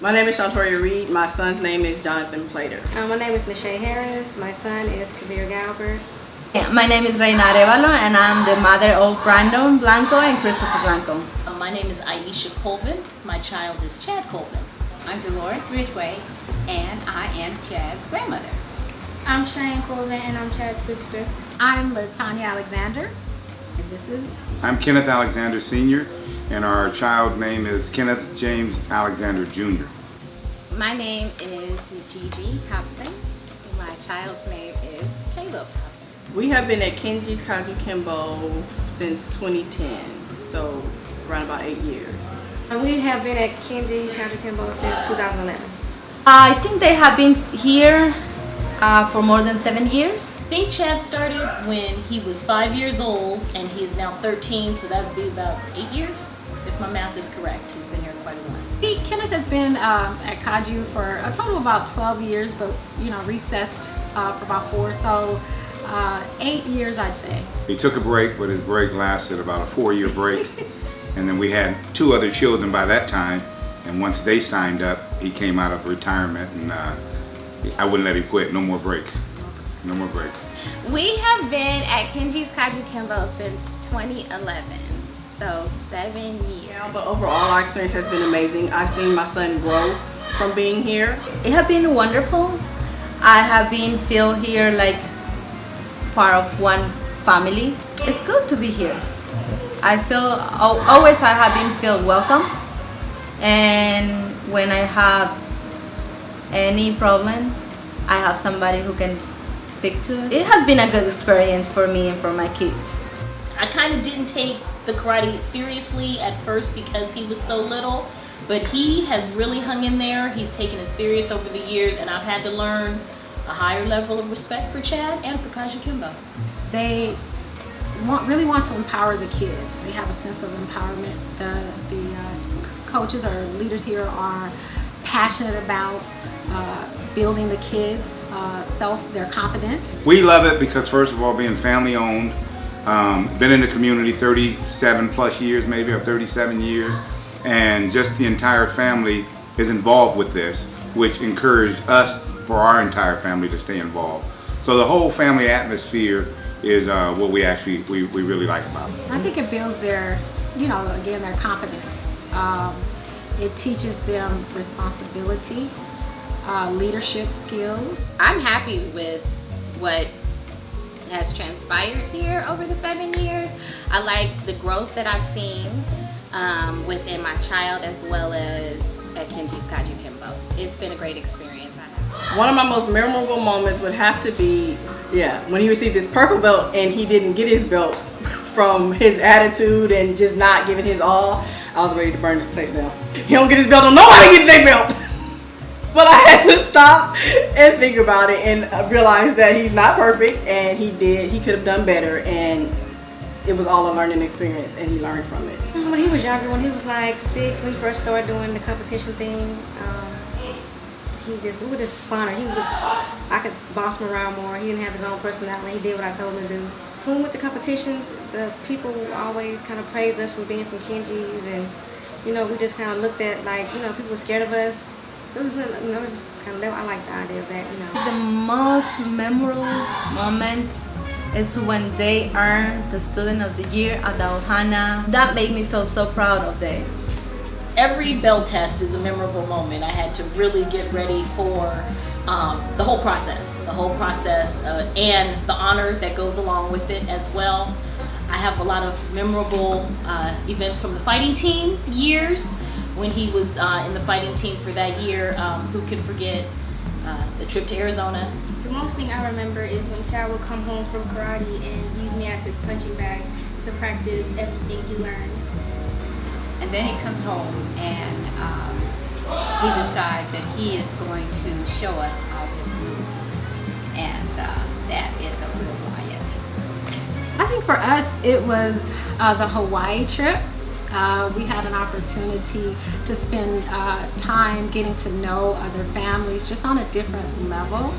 My name is Shantoria Reed. My son's name is Jonathan Plater. My name is Michelle Harris. My son is Cavier Galbert. My name is Reina Arevalo, and I'm the mother of Brandon Blanco and Christopher Blanco. My name is Aisha Colvin. My child is Chad Colvin. I'm Dolores Ridgway, and I am Chad's grandmother. I'm Cheyenne Colvin, and I'm Chad's sister. I'm LaTanya Alexander, and this is... I'm Kenneth Alexander Sr., and our child name is Kenneth James Alexander Jr. My name is Gigi Hobson, and my child's name is Caleb Hobson. We have been at Kingi's Kajukenbo since 2010, so around about 8 years. We have been at Kingi Kajukenbo since 2011. I think they have been here for more than 7 years. I think Chad started when he was 5 years old, and he is now 13, so that would be about 8 years, if my math is correct. He's been here quite a while. Kenneth has been at Kaju for a total of about 12 years, but recessed for about 4, so 8 years, I'd say. He took a break, but his break lasted about a 4-year break. And then we had 2 other children by that time, and once they signed up, he came out of retirement, and I wouldn't let him quit. No more breaks. No more breaks. We have been at Kingi's Kajukenbo since 2011, so 7 years. Yeah, but overall, our experience has been amazing. I've seen my son grow from being here. It has been wonderful. I have been feel here like part of one family. It's good to be here. I feel always I have been feel welcome, and when I have any problem, I have somebody who can speak to. It has been a good experience for me and for my kids. I kind of didn't take the karate seriously at first because he was so little, but he has really hung in there. He's taken it serious over the years, and I've had to learn a higher level of respect for Chad and for Kajukenbo. They really want to empower the kids. They have a sense of empowerment. The coaches or leaders here are passionate about building the kids' their confidence. We love it because, first of all, being family owned, been in the community 37 plus years, maybe, or 37 years, and just the entire family is involved with this, which encouraged us for our entire family to stay involved. So the whole family atmosphere is what we really like about it. I think it builds their, again, their confidence. It teaches them responsibility, leadership skills. I'm happy with what has transpired here over the 7 years. I like the growth that I've seen within my child as well as at Kingi's Kajukenbo. It's been a great experience. One of my most memorable moments would have to be, when he received his purple belt and he didn't get his belt from his attitude and just not giving his all. I was ready to burn this place down. He don't get his belt, don't nobody get their belt. But I had to stop and think about it and realize that he's not perfect, and he could have done better, and it was all a learning experience, and he learned from it. When he was younger, when he was like 6, when he first started doing the competition thing, we were just fun. I could boss him around more. He didn't have his own personality. He did what I told him to do. When we went to competitions, the people always kind of praised us for being from Kingi's, and we just kind of looked at like people were scared of us. It was just kind of, I like the idea of that. The most memorable moment is when they earned the Student of the Year at the Ohana. That made me feel so proud of them. Every bell test is a memorable moment. I had to really get ready for the whole process and the honor that goes along with it as well. I have a lot of memorable events from the fighting team years. When he was in the fighting team for that year, who could forget the trip to Arizona? The most thing I remember is when Chad would come home from karate and use me as his punching bag to practice everything he learned. And then he comes home and he decides that he is going to show us all his moves. And that is a real riot. I think for us, it was the Hawaii trip. We had an opportunity to spend time getting to know other families just on a different level.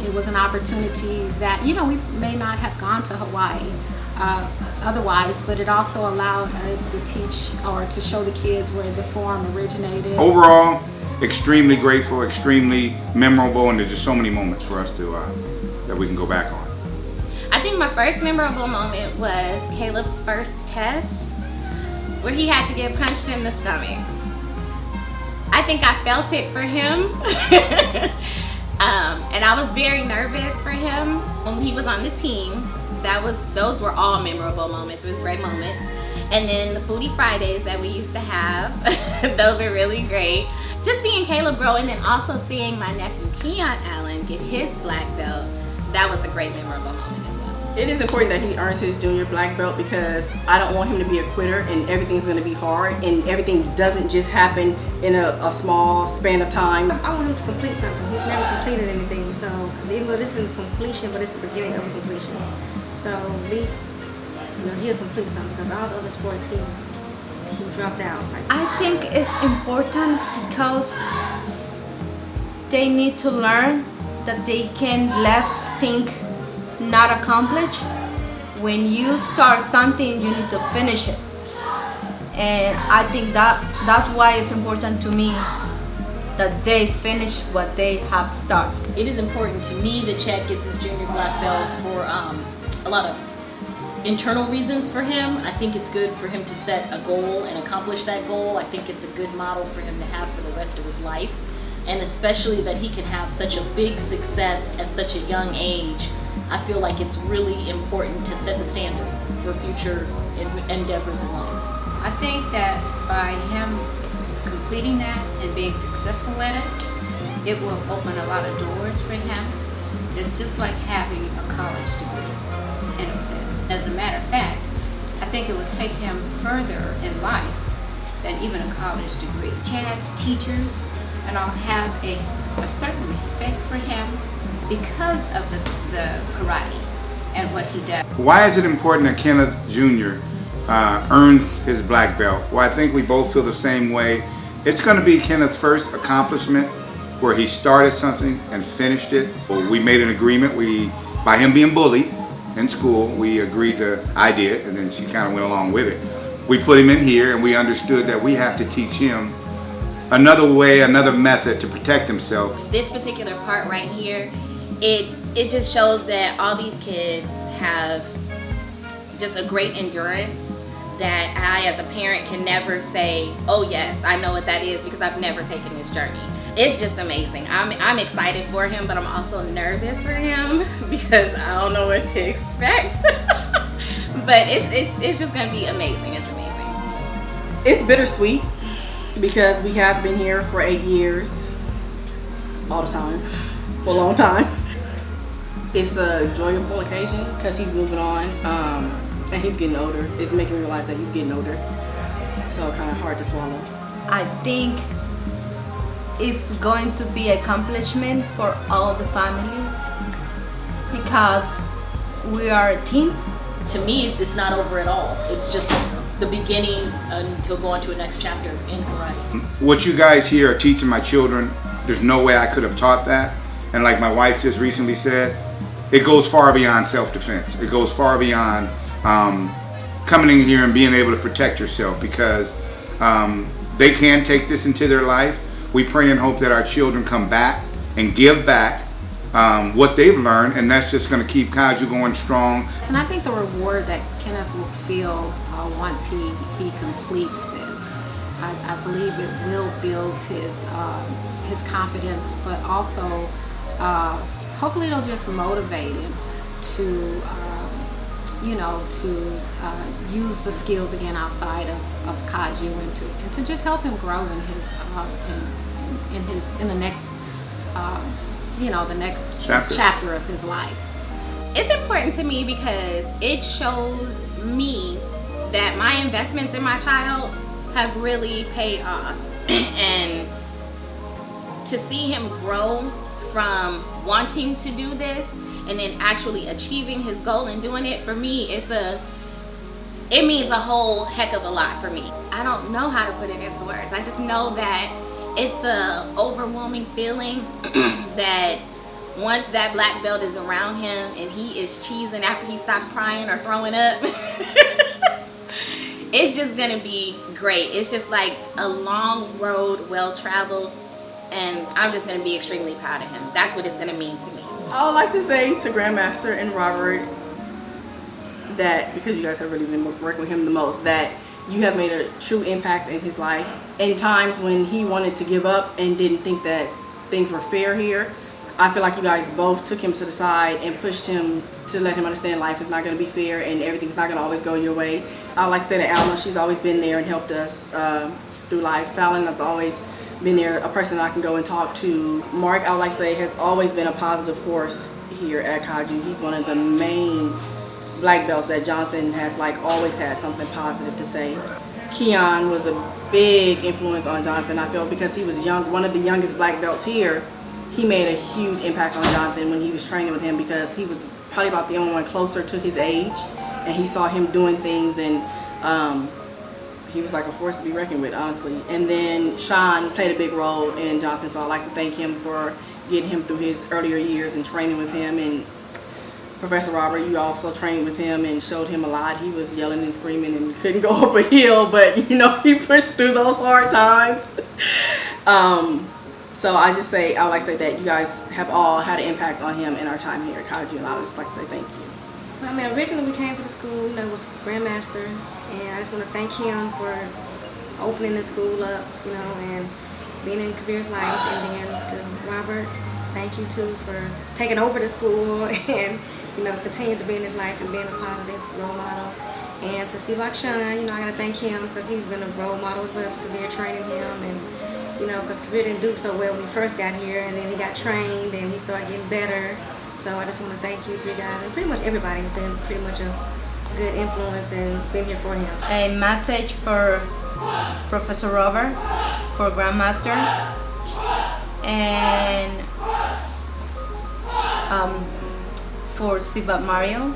It was an opportunity that, we may not have gone to Hawaii otherwise, but it also allowed us to teach or to show the kids where the form originated. Overall, extremely grateful, extremely memorable, and there's just so many moments for us to that we can go back on. I think my first memorable moment was Caleb's first test, where he had to get punched in the stomach. I think I felt it for him. And I was very nervous for him when he was on the team. Those were all memorable moments. It was great moments. And then the Foodie Fridays that we used to have, those are really great. Just seeing Caleb grow, and then also seeing my nephew Keon Allen get his black belt, that was a great memorable moment as well. It is important that he earns his junior black belt, because I don't want him to be a quitter and everything's going to be hard and everything doesn't just happen in a small span of time. I want him to complete something. He's never completed anything, so even though this isn't completion, but it's the beginning of a completion. So at least, he'll complete something, because all the other sports he dropped out. I think it's important because they need to learn that they can left think not accomplish. When you start something, you need to finish it. And I think that's why it's important to me that they finish what they have started. It is important to me that Chad gets his junior black belt for a lot of internal reasons for him. I think it's good for him to set a goal and accomplish that goal. I think it's a good model for him to have for the rest of his life. And especially that he can have such a big success at such a young age. I feel like it's really important to set the standard for future endeavors in life. I think that by him completing that and being successful at it, it will open a lot of doors for him. It's just like having a college degree, in a sense. As a matter of fact, I think it will take him further in life than even a college degree. Chad's teachers and all have a certain respect for him because of the karate and what he does. Why is it important that Kenneth Jr. Earned his black belt? Well, I think we both feel the same way. It's going to be Kenneth's first accomplishment where he started something and finished it. Well, we made an agreement. By him being bullied in school, we agreed I did, and then she kind of went along with it. We put him in here, and we understood that we have to teach him another way, another method to protect himself. This particular part right here, it just shows that all these kids have just a great endurance that I as a parent can never say, oh yes, I know what that is, because I've never taken this journey. It's just amazing. I'm excited for him, but I'm also nervous for him because I don't know what to expect. But it's just gonna be amazing. It's amazing. It's bittersweet because we have been here for 8 years, all the time, for a long time. It's a joyful occasion because he's moving on, and he's getting older. It's making me realize that he's getting older, so kind of hard to swallow. I think it's going to be an accomplishment for all the family because we are a team. To me, it's not over at all. It's just the beginning, and he'll go on to a next chapter in karate. What you guys here are teaching my children, there's no way I could have taught that. And like my wife just recently said, it goes far beyond self-defense. It goes far beyond coming in here and being able to protect yourself, because they can take this into their life. We pray and hope that our children come back and give back what they've learned, and that's just going to keep Kaju going strong. And I think the reward that Kenneth will feel once he completes this, I believe it will build his confidence, but also hopefully it'll just motivate him to use the skills again outside of Kaju, and to just help him grow in the next the next chapter of his life. It's important to me because it shows me that my investments in my child have really paid off. And to see him grow from wanting to do this and then actually achieving his goal and doing it, for me, it means a whole heck of a lot for me. I don't know how to put it into words. I just know that it's a overwhelming feeling that once that black belt is around him and he is cheesing after he stops crying or throwing up, it's just gonna be great. It's just like a long road, well traveled, and I'm just gonna be extremely proud of him. That's what it's gonna mean to me. I would like to say to Grandmaster and Robert that, because you guys have really been working with him the most, that you have made a true impact in his life. In times when he wanted to give up and didn't think that things were fair here, I feel like you guys both took him to the side and pushed him to let him understand life is not going to be fair and everything's not going to always go your way. I would like to say that Alma, she's always been there and helped us through life. Fallon has always been there, a person I can go and talk to. Mark, I would like to say, has always been a positive force here at Kaju. He's one of the main black belts that Jonathan has always had something positive to say. Keon was a big influence on Jonathan, I feel, because he was young, one of the youngest black belts here. He made a huge impact on Jonathan when he was training with him, because he was probably about the only one closer to his age, and he saw him doing things, and he was like a force to be reckoned with, honestly. And then Sean played a big role in Jonathan, so I'd like to thank him for getting him through his earlier years and training with him. And Professor Robert, you also trained with him and showed him a lot. He was yelling and screaming and couldn't go up a hill, but you know, he pushed through those hard times. So I would like to say that you guys have all had an impact on him in our time here at Kaju, and I would just like to say thank you. Well, I mean, originally we came to the school, was Grandmaster, and I just want to thank him for opening the school up, and being in Cavier's life. And then to Robert, thank you too for taking over the school and, continue to be in his life and being a positive role model. And to see Sean, I got to thank him because he's been a role model as well to Cavier, training him. And because Cavier didn't do so well when he first got here, and then he got trained and he started getting better. So I just want to thank you three guys, and pretty much everybody has been pretty much a good influence and been here for him. A message for Professor Robert, for Grandmaster, and for Siva Mario.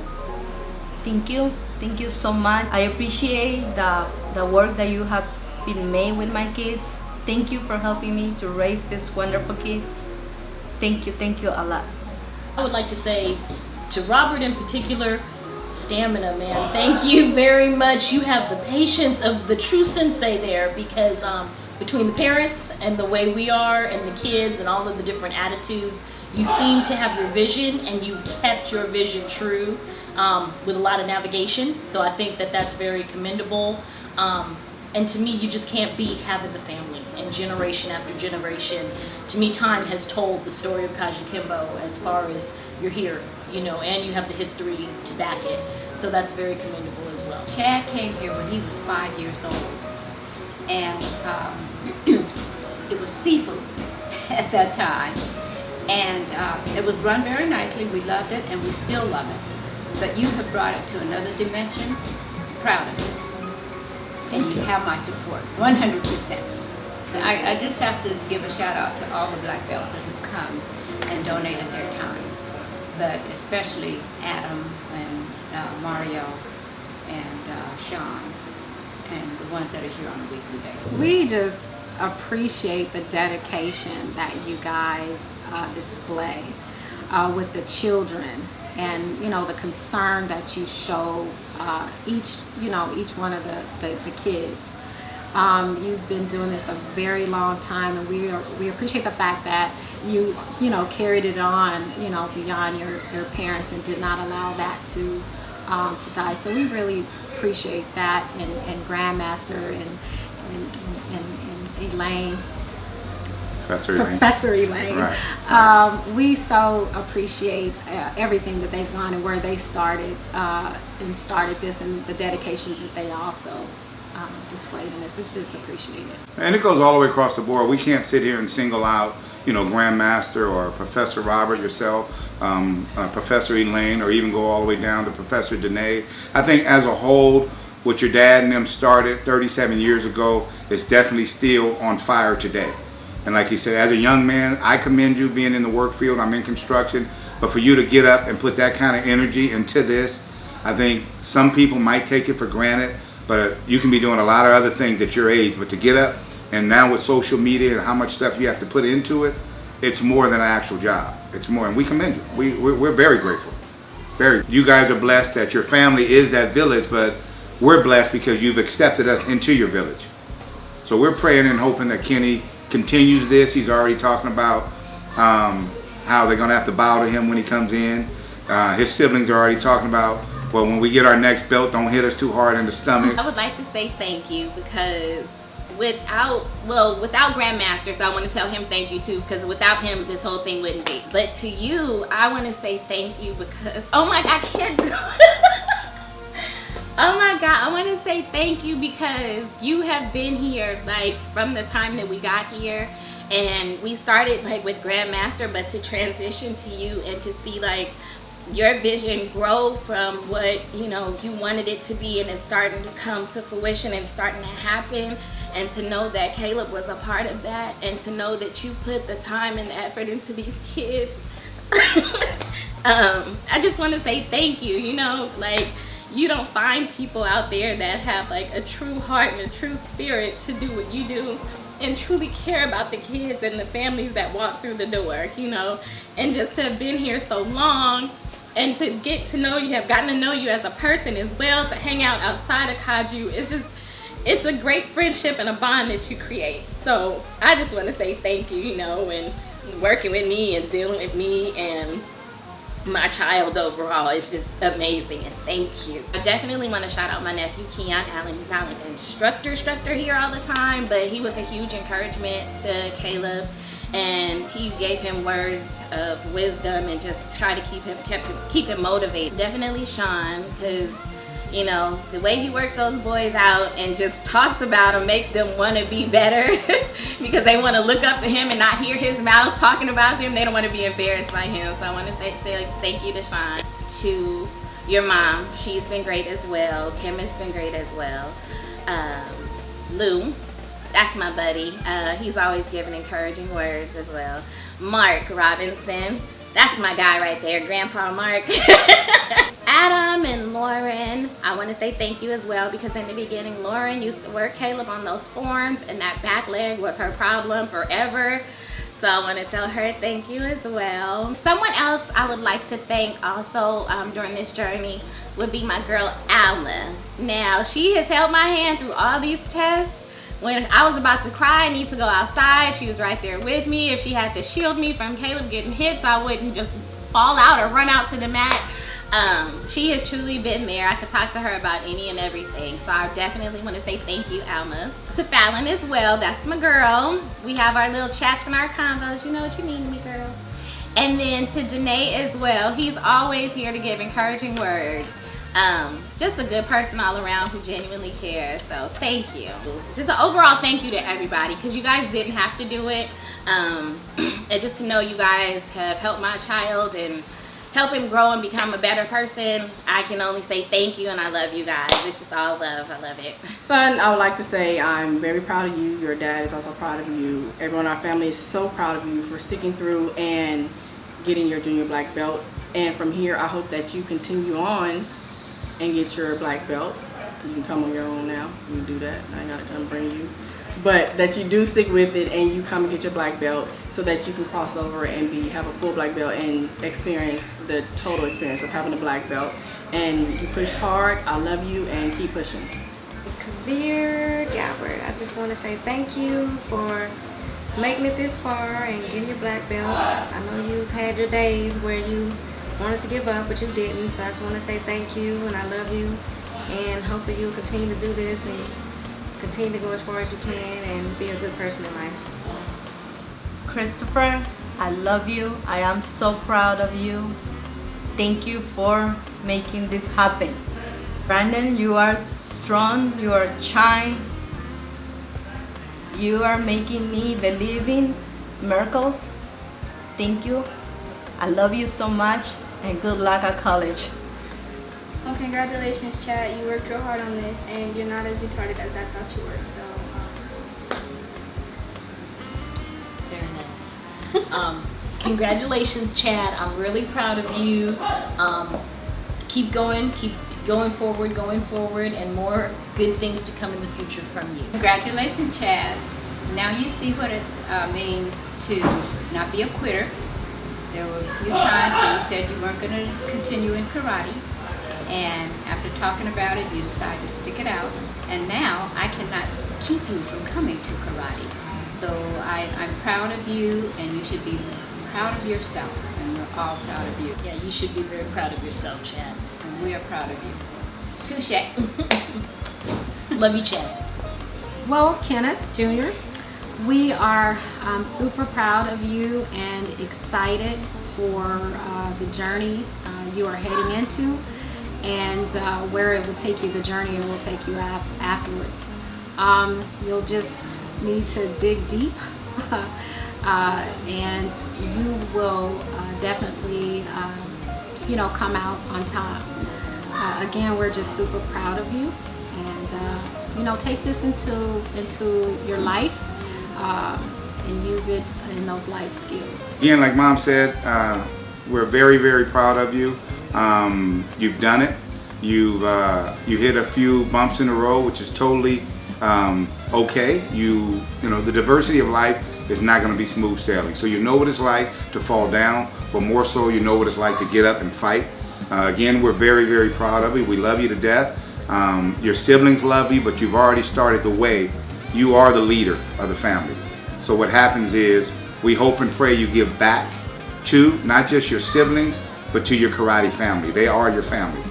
Thank you so much. I appreciate the work that you have been made with my kids. Thank you for helping me to raise these wonderful kids. Thank you a lot. I would like to say to Robert in particular, stamina, man. Thank you very much. You have the patience of the true sensei there, because between the parents and the way we are and the kids and all of the different attitudes, you seem to have your vision, and you've kept your vision true with a lot of navigation. So I think that that's very commendable. And to me, you just can't beat having the family, and generation after generation. To me, time has told the story of Kajukenbo as far as you're here, and you have the history to back it. So that's very commendable as well. Chad came here when he was 5 years old, and it was seafood at that time. And it was run very nicely. We loved it, and we still love it. But you have brought it to another dimension. I'm proud of it. And you have my support, 100%. And I just have to give a shout out to all the black belts that have come and donated their time, but especially Adam and Mario and Sean, and the ones that are here on a weekly basis. We just appreciate the dedication that you guys display with the children, and the concern that you show each one of the kids. You've been doing this a very long time, and we appreciate the fact that you carried it on beyond your parents and did not allow that to die. So we really appreciate that, and Grandmaster and Elaine. Professor Elaine. Right. We so appreciate everything that they've gone and where they started this, and the dedication that they also displayed in this. It's just appreciated. And it goes all the way across the board. We can't sit here and single out, Grandmaster or Professor Robert, yourself, Professor Elaine, or even go all the way down to Professor Danae. I think as a whole, what your dad and them started 37 years ago is definitely still on fire today. And like you said, as a young man, I commend you being in the work field. I'm in construction. But for you to get up and put that kind of energy into this, I think some people might take it for granted, but you can be doing a lot of other things at your age. But to get up, and now with social media and how much stuff you have to put into it, it's more than an actual job. It's more, and we commend you. We're very grateful. You guys are blessed that your family is that village, but we're blessed because you've accepted us into your village. So we're praying and hoping that Kenny continues this. He's already talking about how they're gonna have to bow to him when he comes in. His siblings are already talking about, well, when we get our next belt, don't hit us too hard in the stomach. I would like to say thank you because without Grandmaster, so I want to tell him thank you too, because without him this whole thing wouldn't be. But to you, I want to say thank you because, oh my God, I can't do it. Oh my God, I want to say thank you because you have been here like from the time that we got here, and we started like with Grandmaster, but to transition to you and to see like your vision grow from what you wanted it to be, and it's starting to come to fruition and starting to happen, and to know that Caleb was a part of that, and to know that you put the time and the effort into these kids. I just want to say thank you. Like, you don't find people out there that have like a true heart and a true spirit to do what you do and truly care about the kids and the families that walk through the door, and just to have been here so long and to get to know you, have gotten to know you as a person as well, to hang out outside of Kaju. It's a great friendship and a bond that you create. So I just want to say thank you, and working with me and dealing with me and my child overall. It's just amazing, and thank you. I definitely want to shout out my nephew Keon Allen. He's not like an instructor here all the time, but he was a huge encouragement to Caleb, and he gave him words of wisdom and just try to keep him motivated. Definitely Sean, because the way he works those boys out and just talks about them makes them want to be better because they want to look up to him and not hear his mouth talking about them. They don't want to be embarrassed by him. So I want to say thank you to Sean. To your mom, she's been great as well. Kim has been great as well. Lou, that's my buddy. He's always giving encouraging words as well. Mark Robinson, that's my guy right there, Grandpa Mark. Adam and Lauren, I want to say thank you as well, because in the beginning Lauren used to work Caleb on those forms, and that back leg was her problem forever. So I want to tell her thank you as well. Someone else I would like to thank also during this journey would be my girl Alma. Now, she has held my hand through all these tests. When I was about to cry, I need to go outside, she was right there with me. If she had to shield me from Caleb getting hit so I wouldn't just fall out or run out to the mat. She has truly been there. I could talk to her about any and everything. So I definitely want to say thank you, Alma. To Fallon as well, that's my girl. We have our little chats and our convos. You know what you mean to me, girl. And then to Danae as well. He's always here to give encouraging words. Just a good person all around who genuinely cares. So thank you. Just an overall thank you to everybody, because you guys didn't have to do it. And just to know you guys have helped my child and help him grow and become a better person, I can only say thank you, and I love you guys. It's just all love. I love it. Son, I would like to say I'm very proud of you. Your dad is also proud of you. Everyone in our family is so proud of you for sticking through and getting your junior black belt. And from here, I hope that you continue on and get your black belt. You can come on your own now. You can do that. I gotta come bring you. But that you do stick with it and you come and get your black belt so that you can cross over and have a full black belt and experience the total experience of having a black belt. And you pushed hard. I love you, and keep pushing. Cavier, Galbert, I just want to say thank you for making it this far and getting your black belt. I know you've had your days where you wanted to give up, but you didn't. So I just want to say thank you, and I love you. And hopefully you'll continue to do this and continue to go as far as you can and be a good person in life. Christopher, I love you. I am so proud of you. Thank you for making this happen. Brandon, you are strong, you are kind. You are making me believe in miracles. Thank you. I love you so much, and good luck at college. Well, congratulations, Chad. You worked real hard on this, and you're not as retarded as I thought you were. So, Very nice. Congratulations, Chad. I'm really proud of you. Keep going forward, and more good things to come in the future from you. Congratulations, Chad. Now you see what it means to not be a quitter. There were a few times when you said you weren't going to continue in karate, and after talking about it, you decided to stick it out. And now I cannot keep you from coming to karate. So I'm proud of you, and you should be proud of yourself, and we're all proud of you. Yeah, you should be very proud of yourself, Chad. And we are proud of you. Touche. Love you, Chad. Well, Kenneth Jr., we are super proud of you and excited for the journey you are heading into, and where it will take you, the journey it will take you afterwards. You'll just need to dig deep, and you will definitely, come out on top. Again, we're just super proud of you, and take this into your life and use it in those life skills. Again, like Mom said, we're very, very proud of you. You've done it. You hit a few bumps in the road, which is totally okay. The diversity of life is not going to be smooth sailing. So you know what it's like to fall down, but more so you know what it's like to get up and fight. Again, we're very, very proud of you. We love you to death. Your siblings love you, but you've already started the way. You are the leader of the family. So what happens is we hope and pray you give back to not just your siblings, but to your karate family. They are your family.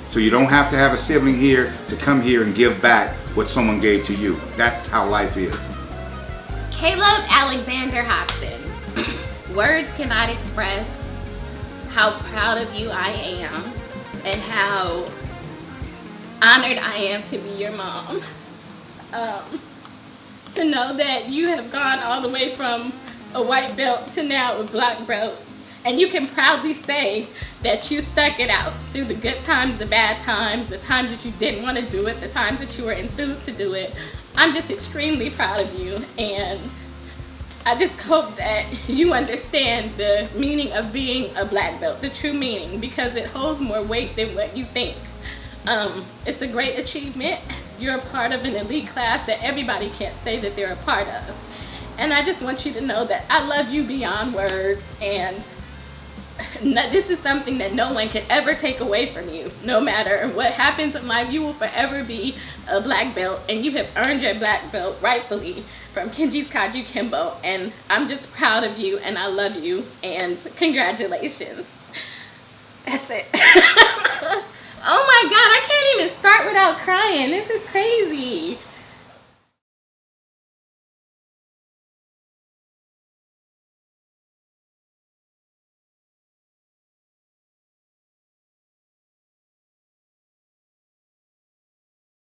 So you don't have to have a sibling here to come here and give back what someone gave to you. That's how life is. Caleb Alexander Hobson. Words cannot express how proud of you I am and how honored I am to be your mom. To know that you have gone all the way from a white belt to now a black belt, and you can proudly say that you stuck it out through the good times, the bad times, the times that you didn't want to do it, the times that you were enthused to do it. I'm just extremely proud of you, and I just hope that you understand the meaning of being a black belt, the true meaning, because it holds more weight than what you think. It's a great achievement. You're a part of an elite class that everybody can't say that they're a part of. And I just want you to know that I love you beyond words, and this is something that no one can ever take away from you. No matter what happens in life, you will forever be a black belt, and you have earned your black belt rightfully from Kingi's Kajukenbo. And I'm just proud of you, and I love you, and congratulations. That's it. Oh my God, I can't even start without crying. This is crazy.